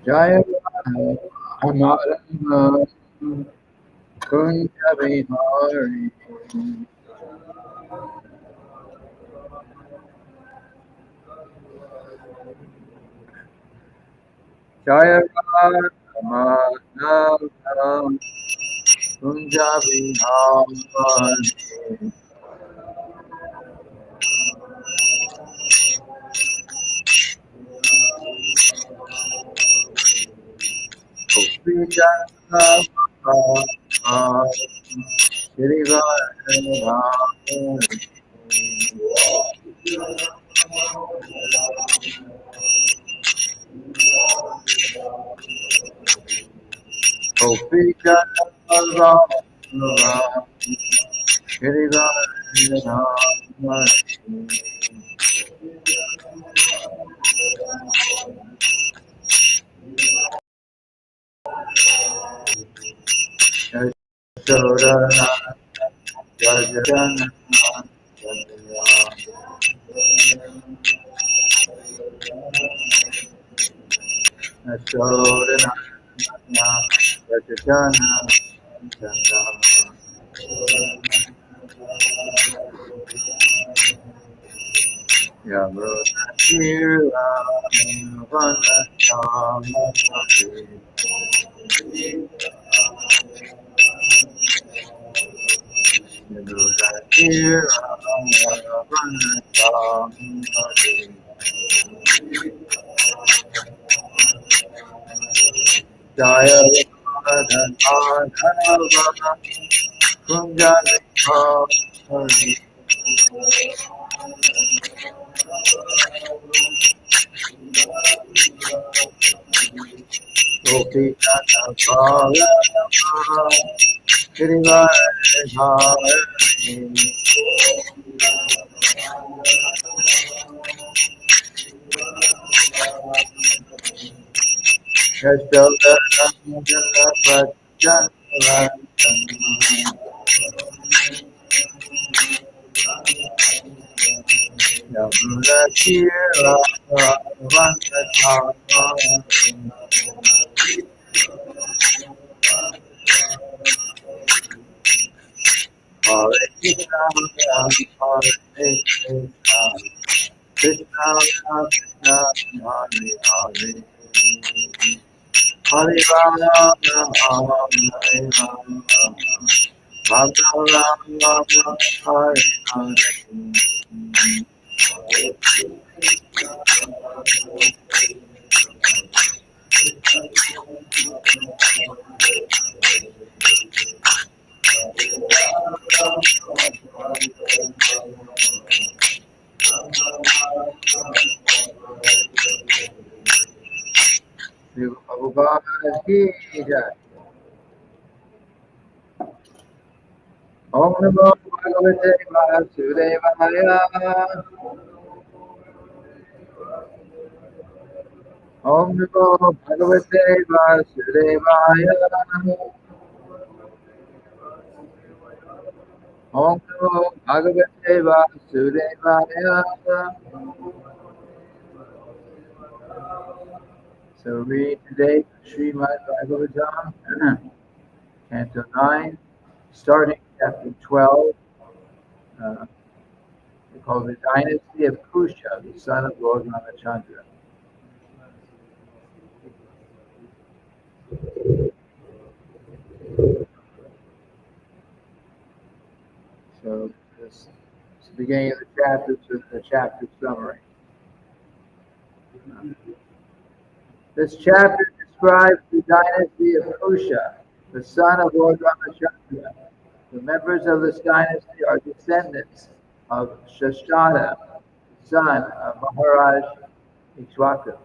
Jaya Amarama Kunja Vihari Jaya Amarama Kunja Vihari Kopijana Shrivarama Kopijana Shrivarama Yashodhana Jajana Yashodhana Jajana Yavrotira Vanachamati Yavrotira Vanachamati Jaya Madhava Kunjani Hari Gopi Jana Shrivarama Yashodhana Jana Yamulatira Vanachamati Hare Krishna, Hare Krishna, Krishna Krishna, Hare Hare, Hare Rama, Hare Rama, Rama Rama, Hare Hare. Prabhupada ki jai. Om Namo Bhagavate Vasudevaya. Om Namo Bhagavate Vasudevaya. Om Namo Bhagavate Vasudevaya. So read today Srimad-bhagavatam, Canto 9, starting chapter 12. Called the Dynasty of Kusa, the son of Lord Ramacandra. So this is the beginning of the chapter, so the chapter summary. This chapter describes the dynasty of Kusa, the son of Lord Ramacandra. The members of this dynasty are descendants of Shashada, son of Maharaj Ikshwaku.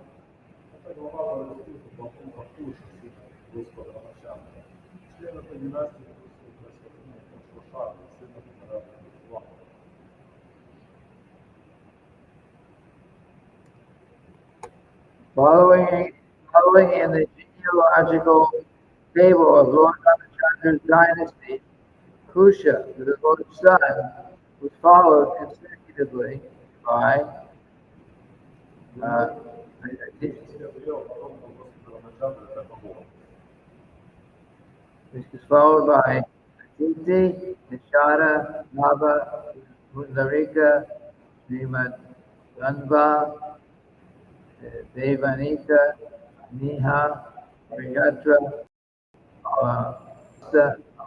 Following in the genealogical table of Lord Ramachandra's dynasty, Kusa, the devoted son, was followed consecutively by This is followed by Ajiti, Nishada, Nava, Pundarika, Srimad-bhagavatam Devanika, Niha, Priyatra,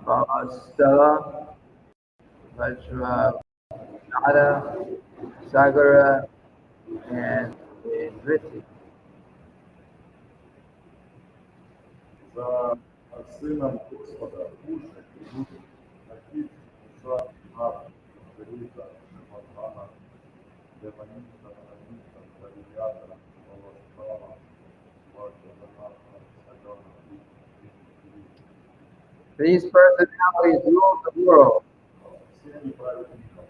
Bhavastala, Vajra, Nada, Sagara, and Vriti. За сином Господа Куши идут Акит, Куса, Нав, Велика, Шимадхана, Деванита, Нанита, Варiyatra, Павастала, Ваджаданата, Сагана, These personalities ruled the world. все они праведников.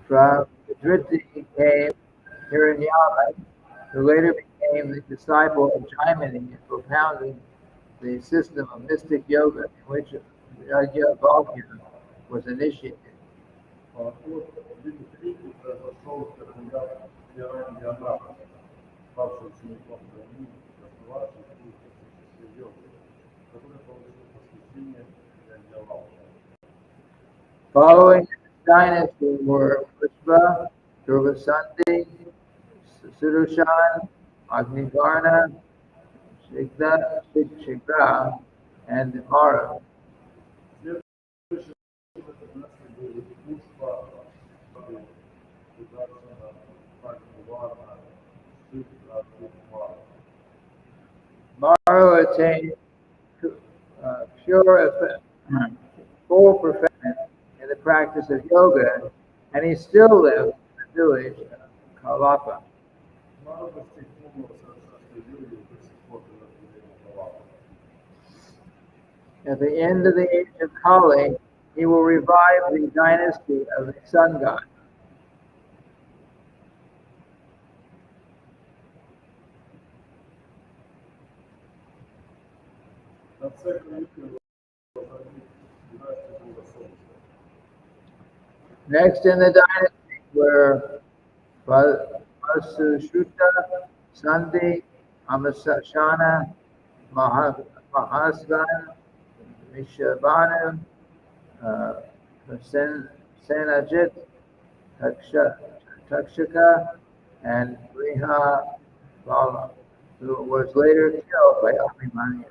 From Vriti came Hiranyama, who later became the disciple of Jaimini and propounded the system of mystic yoga in which Yajnavalkya was initiated. А от Дмитрий произошел Кирньяв Яраньяна, ставший учеником Драни, развивавший курс практической йоги, который получил посвящение Яраньявалки. Following this dynasty were Pushpa, Durvasanti, Sudushan, Agnivarna, Shigra, and Mara. Mara attained full perfection in the practice of yoga, and he still lives in the village of Kalapa. At the end of the age of Kali, he will revive the dynasty of the sun god. Next in the dynasty were Vasushuta, Sandhi, Amasashana, Mahasvan, Mishabhanu, Senajit, Takshaka, and Riha Bala, who was later killed by Abhimanyu.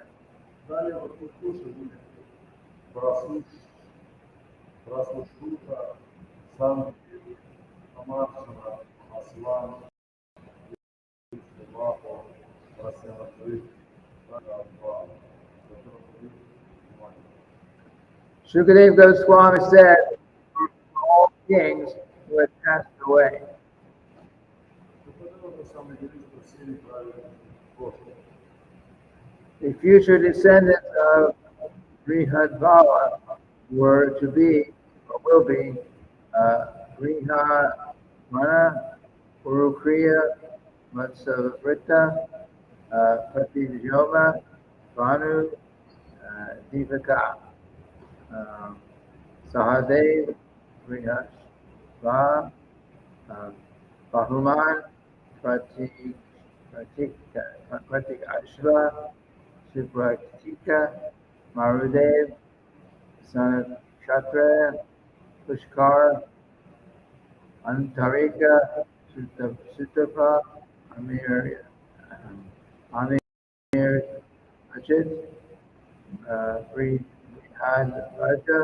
Shukadev Goswami said, all kings who had passed away. The future descendants of Brihadbala were to be, or will be, Brihadmana, Urukriya, Matsavrita, Pratijoma, Banu, Divaka, Sahadev, Brihashva, Bahuman, Pratikashva, Supratika, Marudev, son of Kshatriya, Pushkar, Antarika, Sutapa, Amir Ajit, Brihad Raja,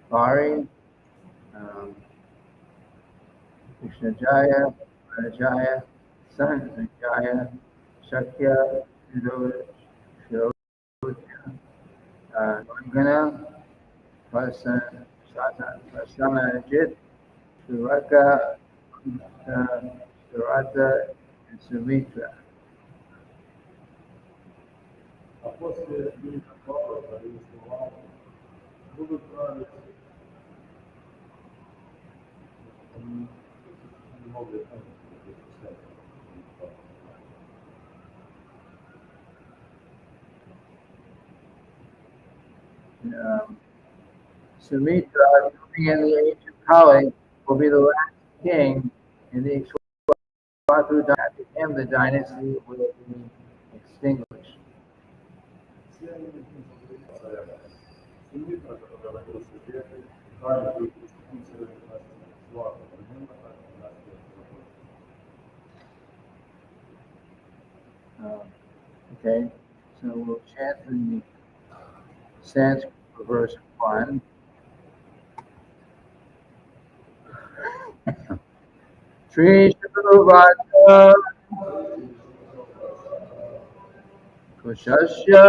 Bari, Krishnajaya, Rajaya, Sanjaya, Shakya, Shirodya, Gangana, Prasanajit, Suraka, Surata, and Sumitra. А после Великого Павла повествовал, будут править много Sumitra, coming in the age of Kali, will be the last king in the through him the dynasty will be extinguished. Все они царя. Суммитра, который родился в веке, далее будет институция династии Слава, примерно как династия Okay, so we'll chant the Sanskrit for verse 1. Shri Shukravata Kushasya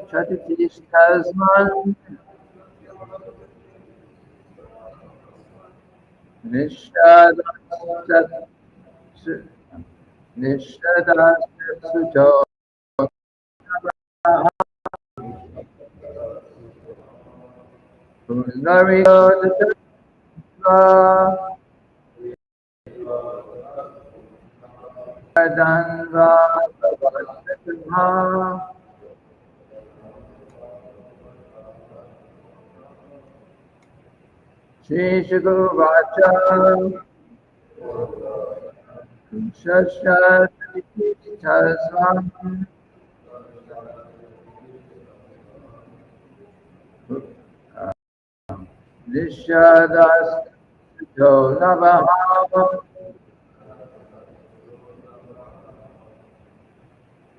Chatitis Tasman Nishadastuto Punaryo Tatra Danva Bhavasatma Shri Shukravata Kushasya Chatitis Tasman Nishadastuto Navaha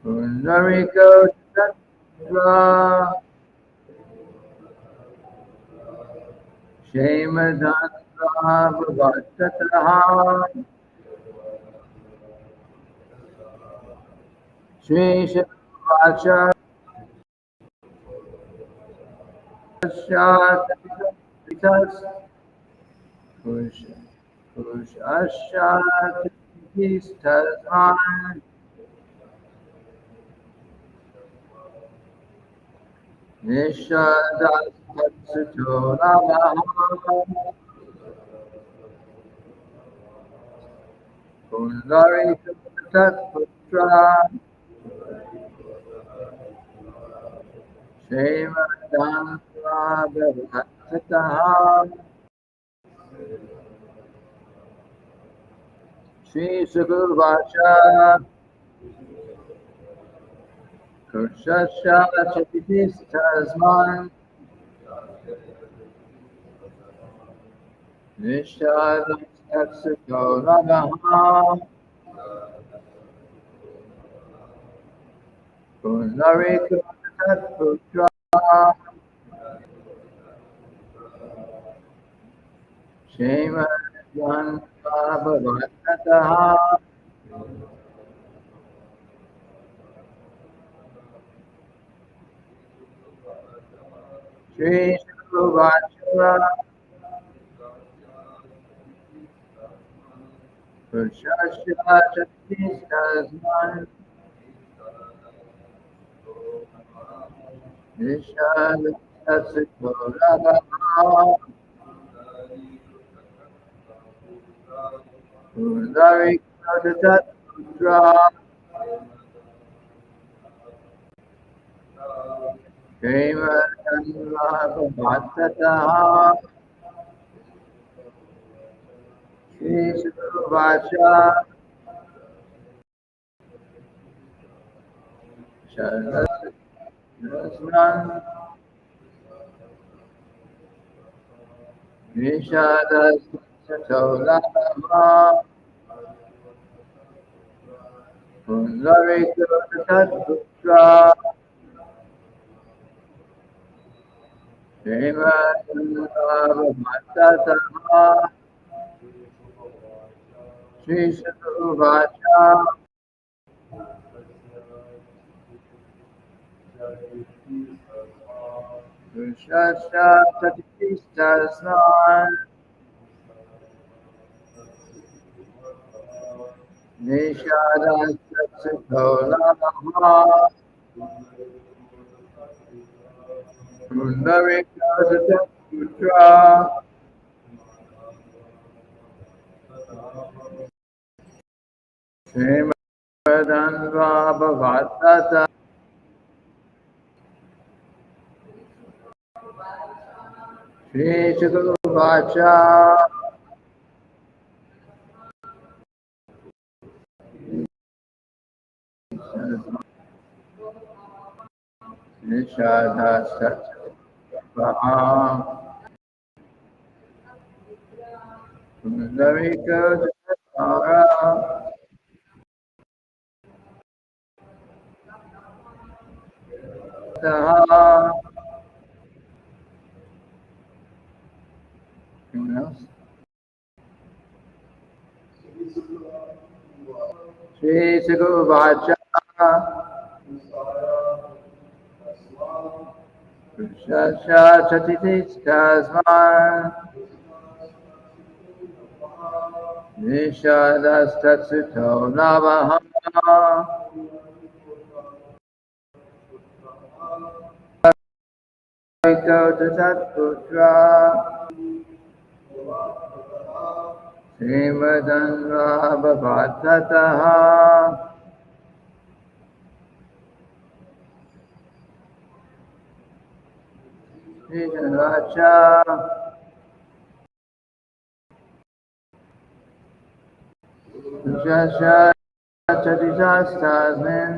Punariko Tatra Shemadandra Bhavatataha Shri Shivavacha Shatitas Kush Ashatitis Tasman Nishadastuto Namaha Pundarika Tatputra Shemadandra Bhavatataha Shri Sukurvacha Kushasya Chatitis Tasman Nishadastuto Namaha Pundarika Tatputra Shemadandra Bhavatataha Shri Shukravachara Kushasya Chatitis Tasman Nishadastuto Namaha Pundarika Tatputra Shemadandra Bhavatataha Shri Shukravachara Tasman Nishadastuto Namaha Pundarika Tatputra Shemadandra Bhavatataha Shri Shukravachara Kushasya Chatitis Tasman Nishadastuto Namaha Pundarika Tatputra Shemadandra Bhavatataha Shri Shukravachara Nishada Sattva Pundarika Dara Taha. Anyone else? Shri Saguru Vacha Shasha Chatitis Tasman Nishadas Tatsuto Navaha Eko Tatputra Srimadanra Bhavatataha Racha Shasha Chatitas Tasmin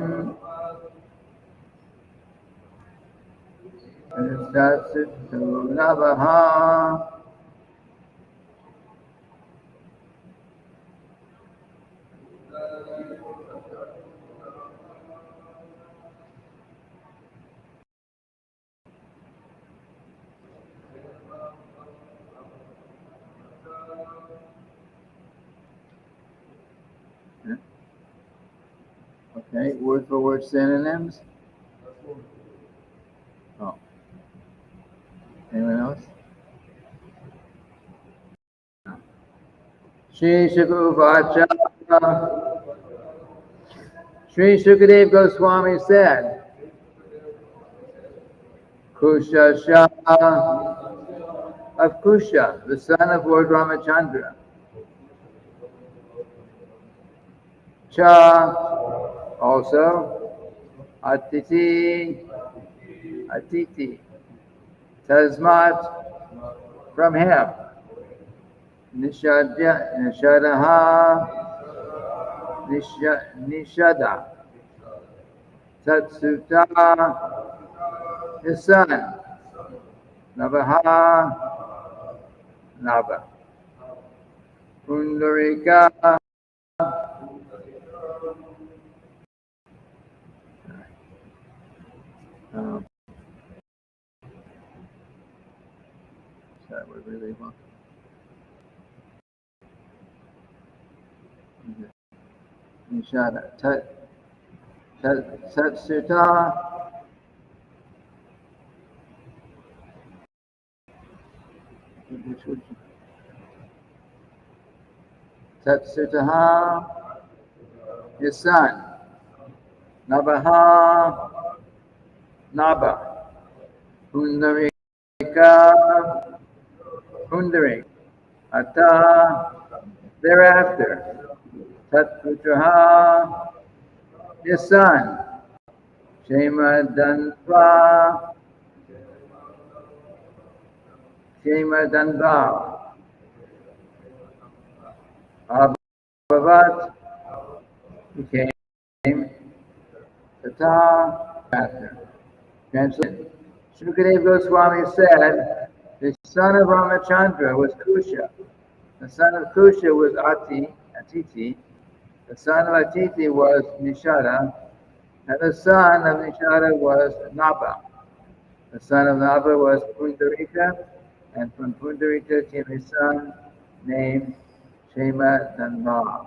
Tatsuto Navaha. Okay, word for word synonyms. Oh. Anyone else? Shri Shukavacha. Shri Shukadev Goswami said, Kusa Shah of Kusa, the son of Lord Ramacandra. Cha also Atiti Tasmat from him. Nishada Tatsuta, his son. Navaha Nava Pundarika that would really want. Nishada Tatsuta Tatsutaha, his son. Navaha Naba Pundarika Pundarik Ata thereafter Tatputraha, his son. Shema Danva Abhavat became Tata after. Translation. Shukadev Goswami said, the son of Ramacandra was Kusa. The son of Kusa was Atiti. The son of Atiti was Nishada. And the son of Nishada was Naba. The son of Naba was Pundarika. And from Pundarika came his son named Shema Danva.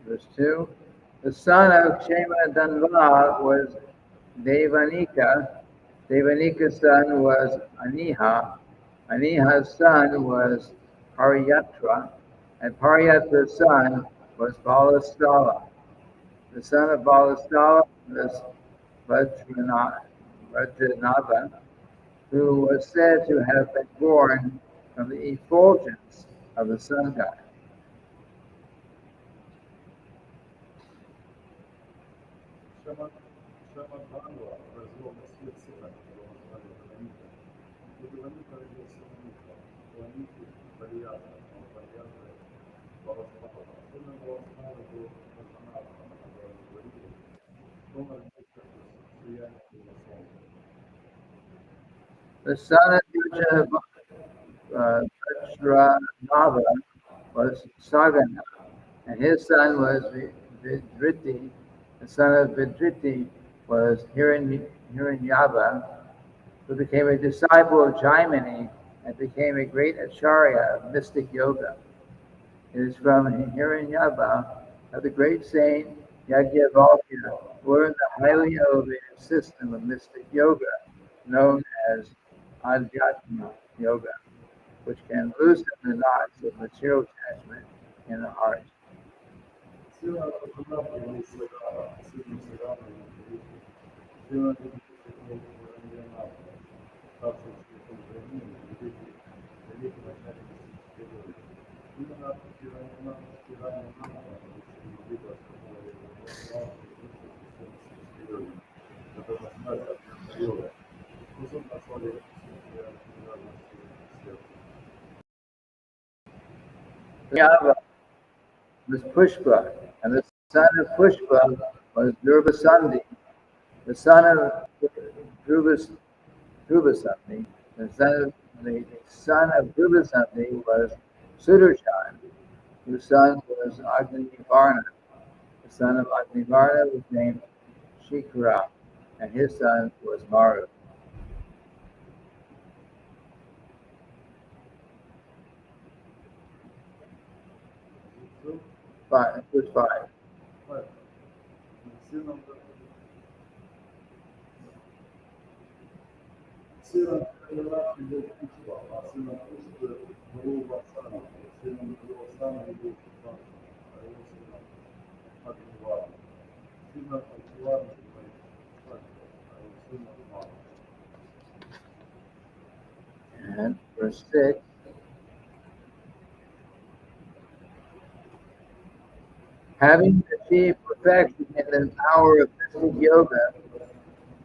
Verse 2. The son of Shema Danva was Devanika. Devanika's son was Aniha. Aniha's son was Pariyatra. And Pariyatra's son was Balastala. The son of Balastala was Vajranava, who was said to have been born from the effulgence of the sun god. Srimad-bhagavatam произвел на свет сына, которого звали Планета. И Планета родился у Митра, Планете Вальяза, Вальяза Баласпава. Сыном Баласпава был Раджаната, о котором мы говорили, он родился с сиянием солнца. The son of Vajranava was Sagana, and his son was Vidriti. The son of Vidriti was Hiranyava, who became a disciple of Jaimini and became a great acharya of mystic yoga. It is from Hiranyava that the great saint Yajnavalkya learned the highly elevated system of mystic yoga known as Adhyatma Yoga, which can loosen the knots of material attachment in the heart. Сила Раджаната был Сагана, сыном Сагана и Видрити. Сила Видрити был Раньяната, ставший учеником Джаймини, Видрити, великий начальник мистической йоги. Именно от Раньяната Вида сказала его слава и высший систем мистической йоги, который называется Адhyатма йога. Кусом назвали Yava was Pushpa, and the son of Pushpa was Durvasandi. The son of Durvasandi, the son of Durvasandi was Sudarshan, whose son was Agnivarna. The son of Agnivarna was named Shikara, and his son was Maru. It was five. Сыном Раньянаты был Пушпа, а сыном Пушпы был Васана, сыном Васана был Шутан, а его сыном Агниварна. Сыном Агниварна был Шутан, а его сыном Мара. And verse 6. Having achieved perfection in the power of mystic yoga,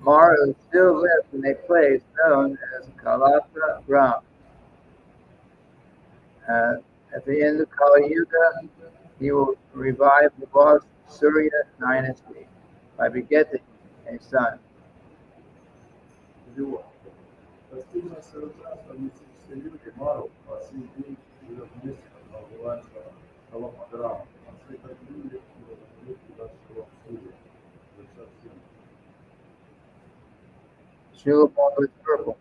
Maru still lives in a place known as Kalapa Gram. At the end of Kali Yuga, he will revive the lost Surya dynasty by begetting a son. Достигнув совершенства мистической йоги, Мару по сей день живет в месте, называется Рамакандра. Он стоит от Юли и возможно даже Шилам Сурья, завершав всем. Srila was purple.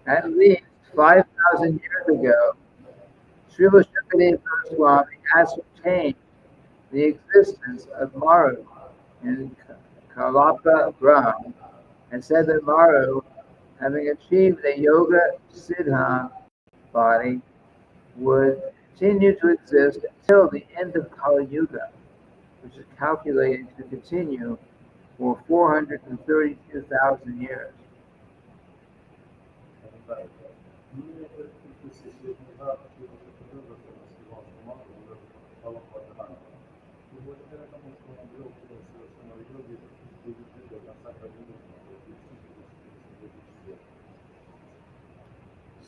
At least 5,000 years ago, Srila Shukadeva Goswami ascertained the existence of Maru in Kalapa Gram and said that Maru, having achieved a yoga siddha body, would continue to exist until the end of Kali Yuga, which is calculated to continue for 432,000 years.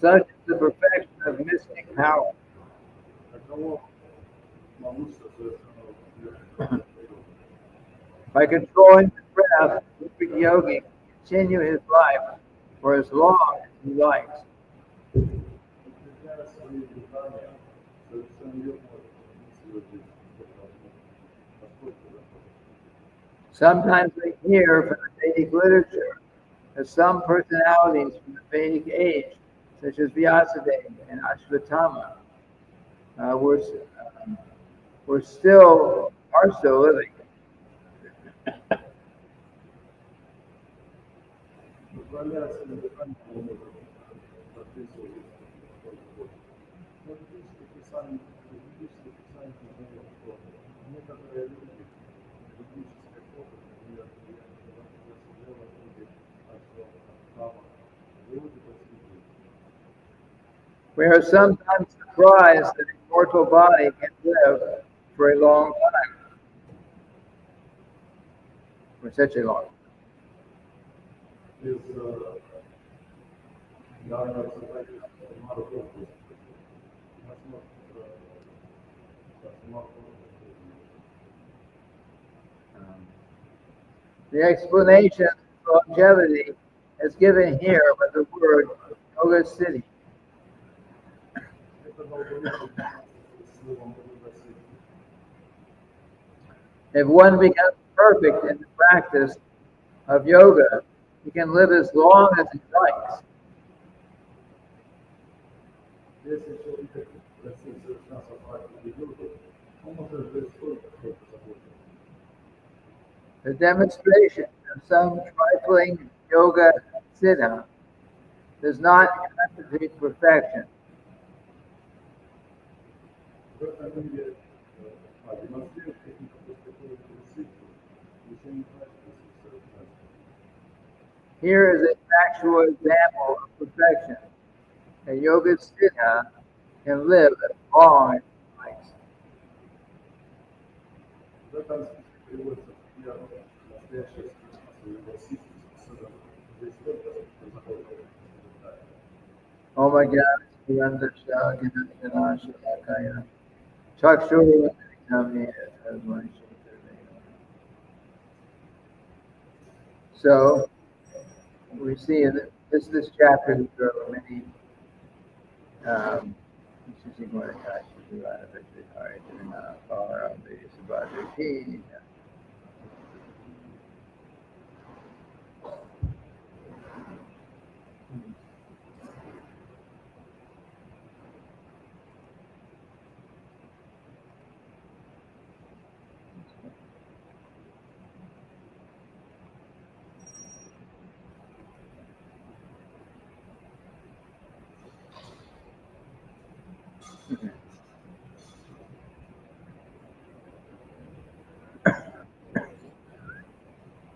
Such is the perfection of mystic power. By controlling the breath, the yogi can continue his life for as long as he likes. Sometimes we hear from the Vedic literature that some personalities from the Vedic age, such as Vyasadeva and Ashvatthama, are still living. We are sometimes surprised that a mortal body can live for a long time. for such a long time. Is Dharma selected a lot of focus. That's not The explanation of longevity is given here by the word yoga city. If one becomes perfect in the practice of yoga, he can live as long as he likes. The demonstration of some trifling yoga siddha does not constitute perfection. Here is a factual example of perfection. A yoga siddha can live as long as he likes. Oh my God, so we see in this chapter there are many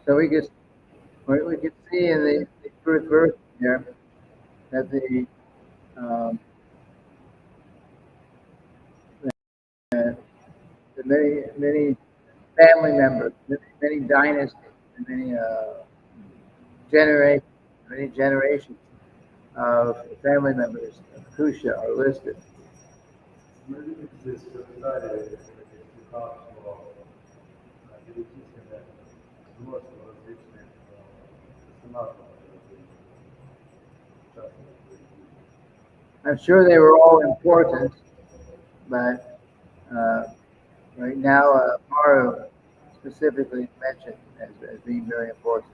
so we can see in the first verse here that the many family members, many dynasties, and many generations of family members of Kusa are listed. I'm sure they were all important, but right now Maru specifically mentioned as being very important.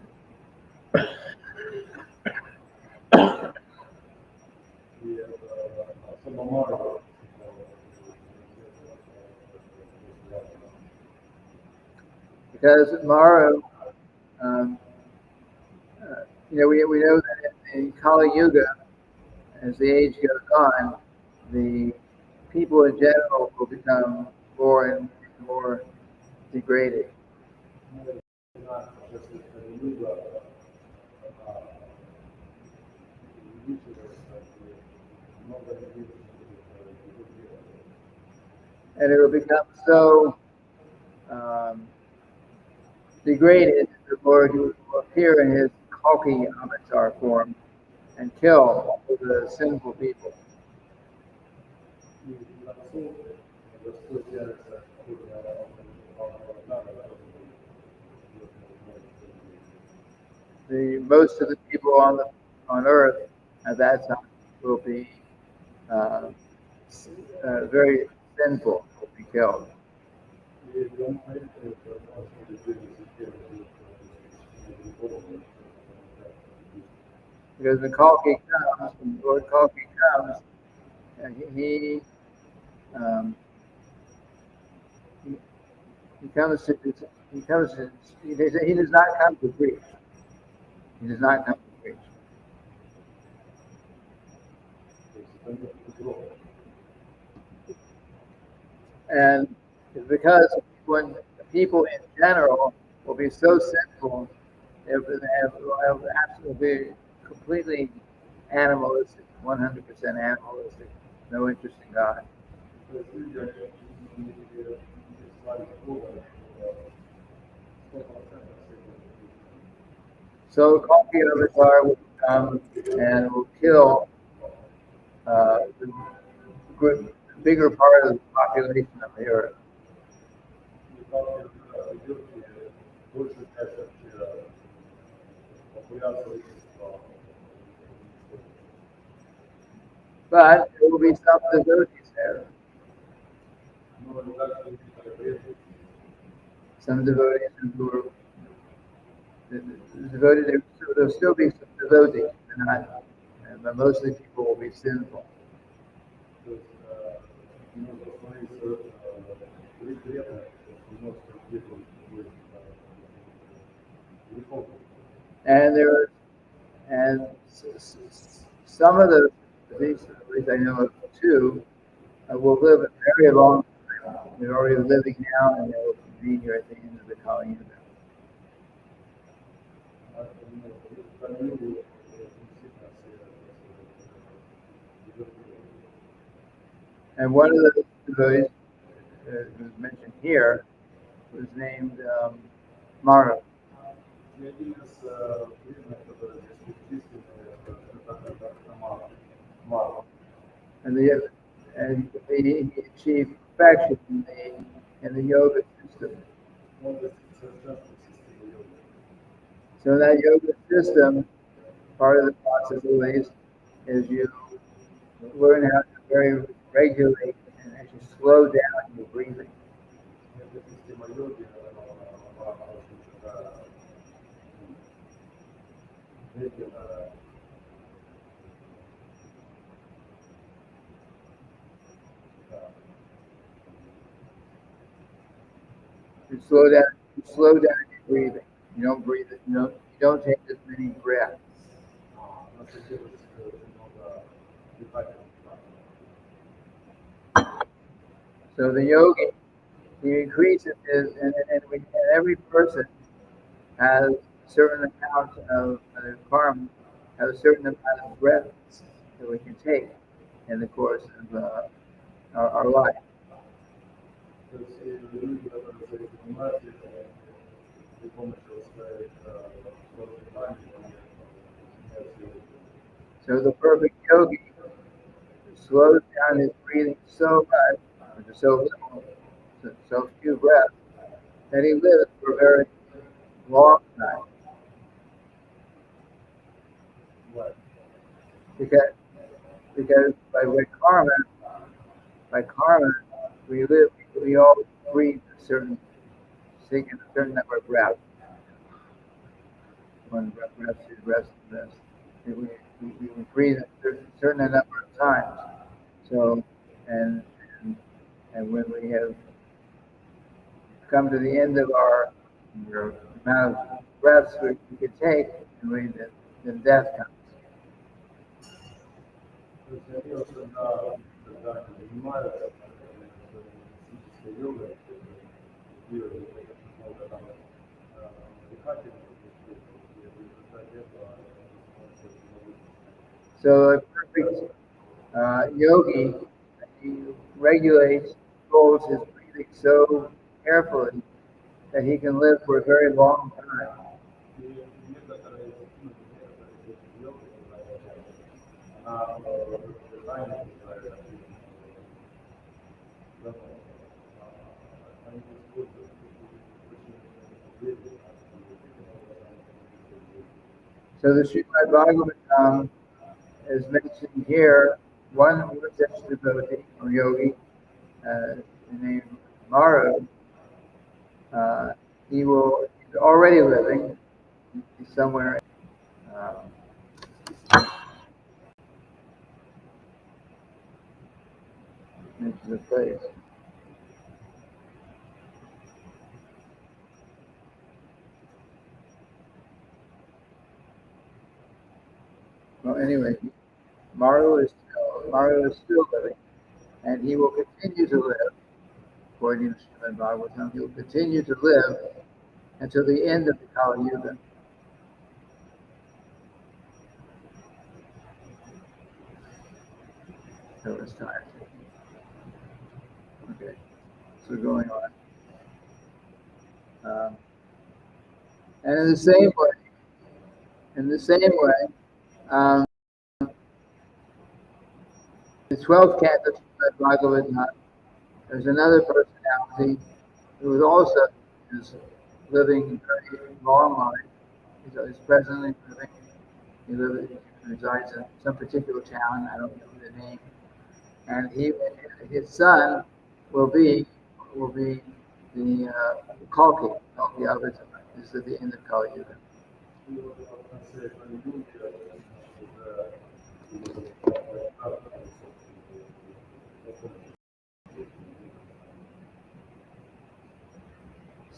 Because Maru, we know that in Kali Yuga, as the age goes on, the people in general will become more and more degraded. And it will become so degraded that the Lord will appear in his Kalki avatar form and kill all the sinful people. Most of the people on earth at that time will be very sinful, will be killed. Because when Kalki comes, when Lord Kalki comes, he comes to he does not come to preach. He does not come to preach. And it's because when people in general will be so sinful, they will absolutely be completely animalistic, 100% animalistic, no interest in God. So Kalki Avatar will come and will kill the bigger part of the population of the earth. И Калки придет и большую часть вообще популяции общества. But there will be some devotees there. Но дальше некоторые преданные. Some devotees who are devoted. There'll still be some devotees, but mostly people will be sinful. То есть можно посмотреть преданных, множество преданных будет грехов. And some of the devotees, at least I know of two, will live a very long time. They're already living now, and they will be here at the end of the Kali Yuga. And one of the devotees who's mentioned here was named Mara. And he achieved perfection in the yoga system. So that yoga system, part of the process at least, is you learn how to very regulate and actually slow down your breathing. You slow down your breathing. You don't breathe. You don't take as many breaths. So the yogi, he increases his, and every person has a certain amount of karma, has a certain amount of breaths that we can take in the course of our life. So the perfect yogi slows down his breathing so much, with so little, so few breaths, that he lives for a very long time. Because by karma, we all breathe taking a certain number of breaths. One breath is rest. We breathe a certain number of times. So, and when we have come to the end of our amount of breaths we can take, then death comes. So a perfect yogi, he regulates, controls his breathing so carefully that he can live for a very long time. So the Srimad-bhagavatam is mentioned here. One such devotee or yogi named Maru. He's already living. He's somewhere into the place. Well, anyway, Maru is still living, and he will continue to live. According to Srimad Bhagavatam, he will continue to live until the end of the Kali Yuga. So it's time. Okay, so going on. And in the same way, In the same way, um, the 12th canto of Srimad-bhagavatam, there's another personality who is also is living a very long life. He's presently living. He resides in some particular town. I don't know the name. And his son will be the Kalki Avatar. This is at the end of Kali Yuga.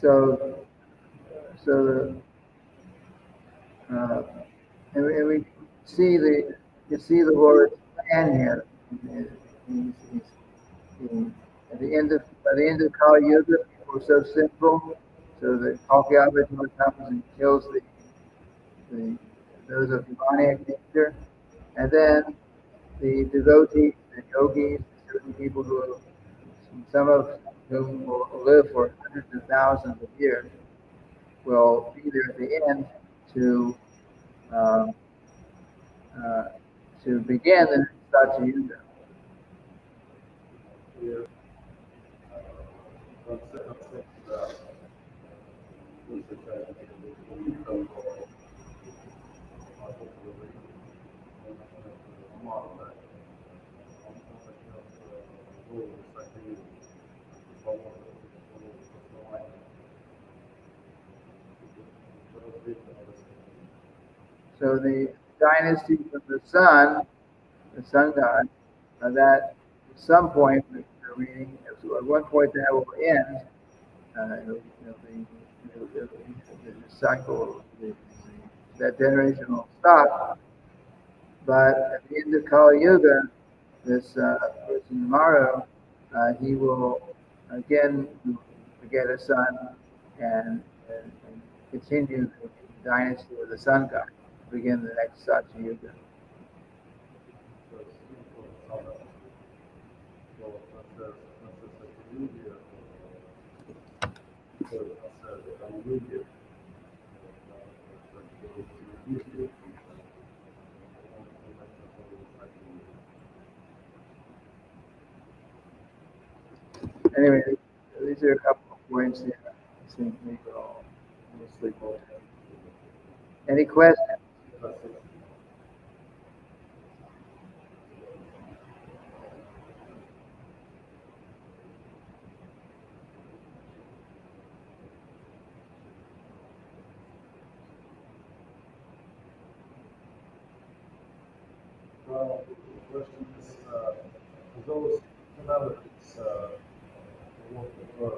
So and we see the Lord's plan here. He's, at the end of by the end of Kali Yuga, people are so simple, so the Kalki Avatar comes and kills the those of demoniac nature, and then the devotees, the yogis, certain people some of whom will live for hundreds of thousands of years, will be there at the end to um, uh, to begin the Satya Yuga. So the dynasty from the sun god, that at some point we're reading, at one point that will end. The cycle, that generation will stop. But at the end of Kali Yuga, this person Maru, he will again beget a son and continue the dynasty of the sun god, begin the next Satya Yuga. Anyway, these are a couple of points here. I think we will sleep over. Any questions? The question is, those melodies what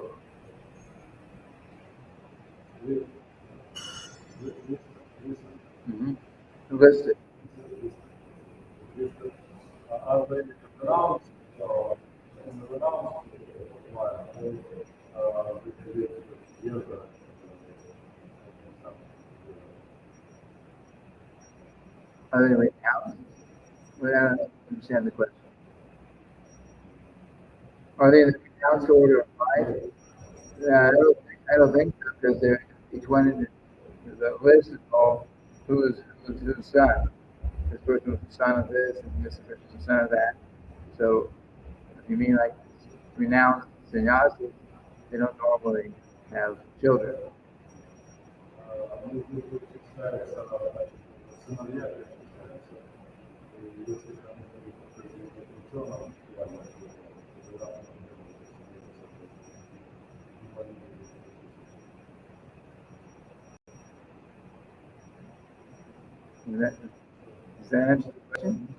with, Listed. are they pronounced or in the pronounced while with yoga? Are they renounced? I don't understand the question. Are they in the renounced order of life? I don't think so, because they're each one in the list is all who's son. This person was the son of this, and this person was the son of that. So, if you mean like renounced sannyasis, they don't normally have children. Does that answer the question?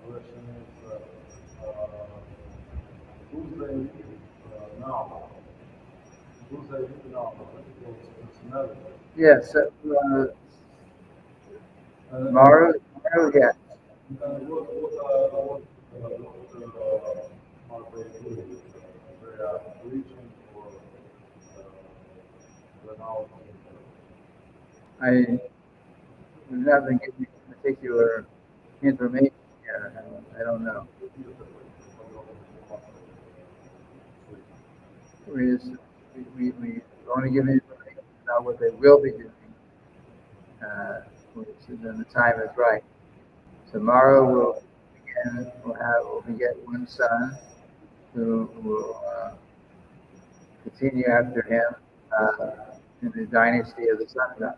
Question is, who's the now? Who's the now? Personality. Yes. Maru, yes. And what are they doing? They are reaching for the now I was not going to give you particular information here. I don't know. We just we only give information about what they will be doing when the time is right. Tomorrow we'll beget one son who will continue after him in the dynasty of the sun god.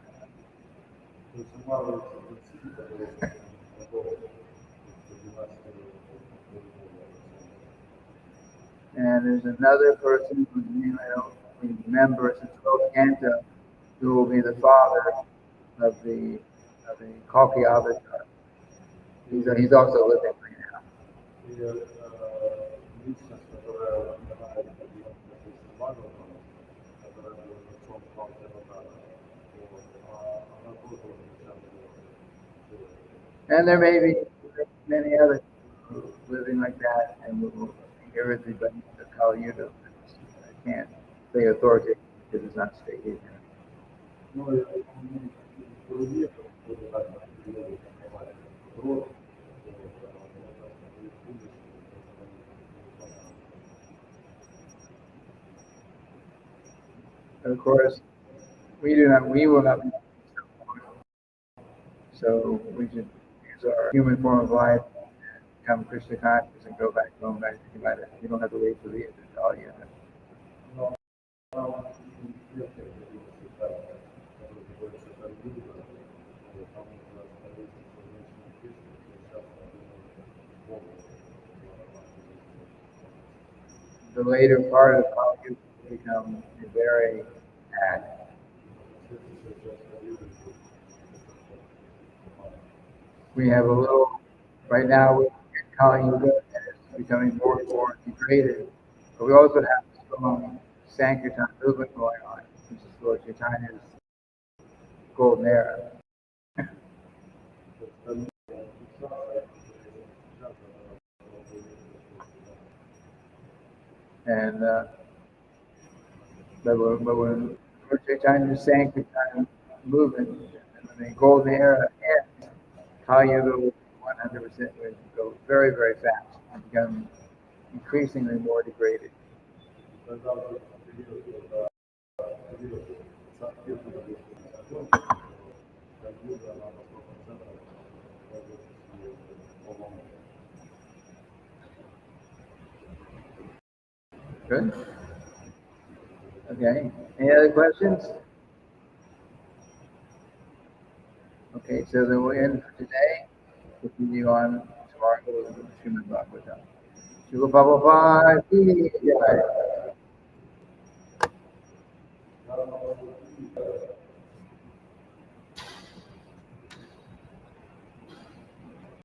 And there's another person whose name I don't remember since Canto, who will be the father of the Kalki avatar. He's also living right now. And there may be many others living like that, and we'll hear everybody in the Kali Yuga. I can't say authoritatively because it's not stated here. Of course, we will not be. So we should use our human form of life, become Krishna conscious, and go back home. You don't have to wait for the end to tell you. The later part of Kali Yuga will become very bad. We have a little, right now we're in Kali Yuga and it's becoming more and more degraded. But we also have a strong Sankirtan movement going on, which is Lord Chaitanya's golden era. And but when Lord Chaitanya's Sankirtan movement, when the golden era ends, Kali Yuga will 100% will go very, very fast and become increasingly more degraded. Good. Okay. Any other questions? Okay, so then we'll end for today. Continue on tomorrow with Srimad-bhagavatam. Shila Prabhupada ki jai.